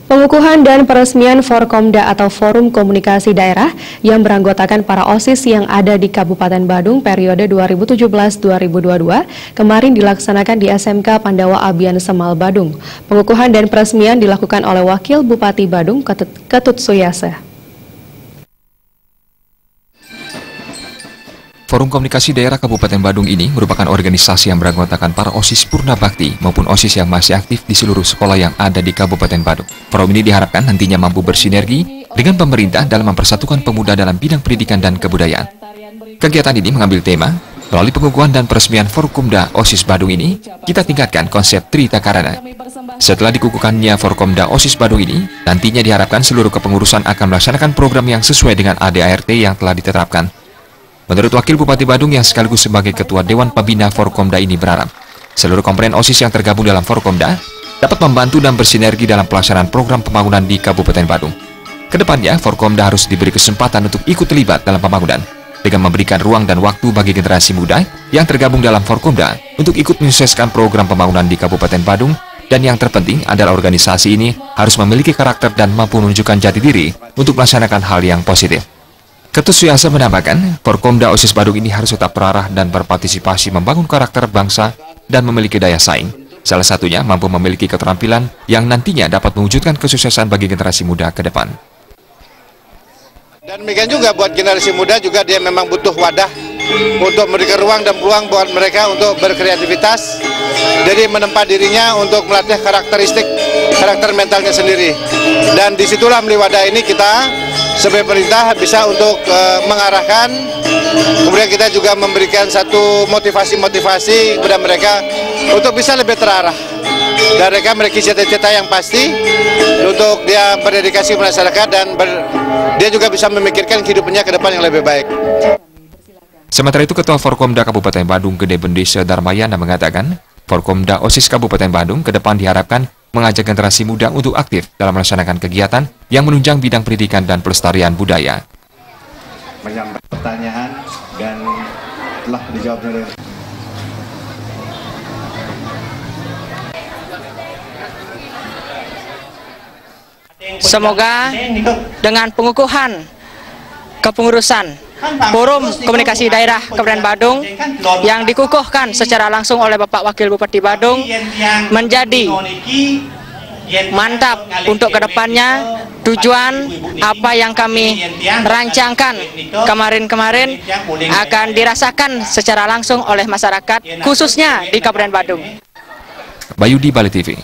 Pengukuhan dan peresmian Forkomda atau Forum Komunikasi Daerah yang beranggotakan para OSIS yang ada di Kabupaten Badung periode 2017-2022 kemarin dilaksanakan di SMK Pandawa Abian Semal Badung. Pengukuhan dan peresmian dilakukan oleh Wakil Bupati Badung Ketut Suyasa. Forum Komunikasi Daerah Kabupaten Badung ini merupakan organisasi yang beranggotakan para OSIS Purna Bakti maupun OSIS yang masih aktif di seluruh sekolah yang ada di Kabupaten Badung. Forum ini diharapkan nantinya mampu bersinergi dengan pemerintah dalam mempersatukan pemuda dalam bidang pendidikan dan kebudayaan. Kegiatan ini mengambil tema, melalui pengukuhan dan peresmian Forkomda OSIS Badung ini, kita tingkatkan konsep Trita Karana. Setelah dikukuhkannya Forkomda OSIS Badung ini, nantinya diharapkan seluruh kepengurusan akan melaksanakan program yang sesuai dengan ADART yang telah ditetapkan. Menurut Wakil Bupati Badung yang sekaligus sebagai Ketua Dewan Pembina Forkomda ini berharap, seluruh komponen OSIS yang tergabung dalam Forkomda dapat membantu dan bersinergi dalam pelaksanaan program pembangunan di Kabupaten Badung. Kedepannya, Forkomda harus diberi kesempatan untuk ikut terlibat dalam pembangunan, dengan memberikan ruang dan waktu bagi generasi muda yang tergabung dalam Forkomda untuk ikut menyukseskan program pembangunan di Kabupaten Badung, dan yang terpenting adalah organisasi ini harus memiliki karakter dan mampu menunjukkan jati diri untuk melaksanakan hal yang positif. Ketut Suyasa menambahkan, Forkomda OSIS Badung ini harus tetap terarah dan berpartisipasi membangun karakter bangsa dan memiliki daya saing. Salah satunya mampu memiliki keterampilan yang nantinya dapat mewujudkan kesuksesan bagi generasi muda ke depan. Dan demikian juga buat generasi muda juga dia memang butuh wadah untuk memberikan ruang dan peluang buat mereka untuk berkreativitas. Jadi menempa dirinya untuk melatih karakter mentalnya sendiri. Dan disitulah melalui wadah ini kita sebagai pemerintah bisa untuk mengarahkan, kemudian kita juga memberikan satu motivasi kepada mereka untuk bisa lebih terarah. Dan mereka memiliki cita-cita yang pasti untuk dia berdedikasi ke masyarakat dan dia juga bisa memikirkan kehidupannya ke depan yang lebih baik. Sementara itu, Ketua Forkomda Kabupaten Badung Gede Bendesa Darmayana mengatakan, Forkomda OSIS Kabupaten Badung ke depan diharapkan mengajak generasi muda untuk aktif dalam melaksanakan kegiatan yang menunjang bidang pendidikan dan pelestarian budaya. Menyampaikan pertanyaan dan telah dijawab oleh semoga dengan pengukuhan kepengurusan Forum Komunikasi Daerah Kabupaten Badung yang dikukuhkan secara langsung oleh Bapak Wakil Bupati Badung menjadi mantap untuk kedepannya. Tujuan apa yang kami rancangkan kemarin-kemarin akan dirasakan secara langsung oleh masyarakat khususnya di Kabupaten Badung. Bayu di Bali TV.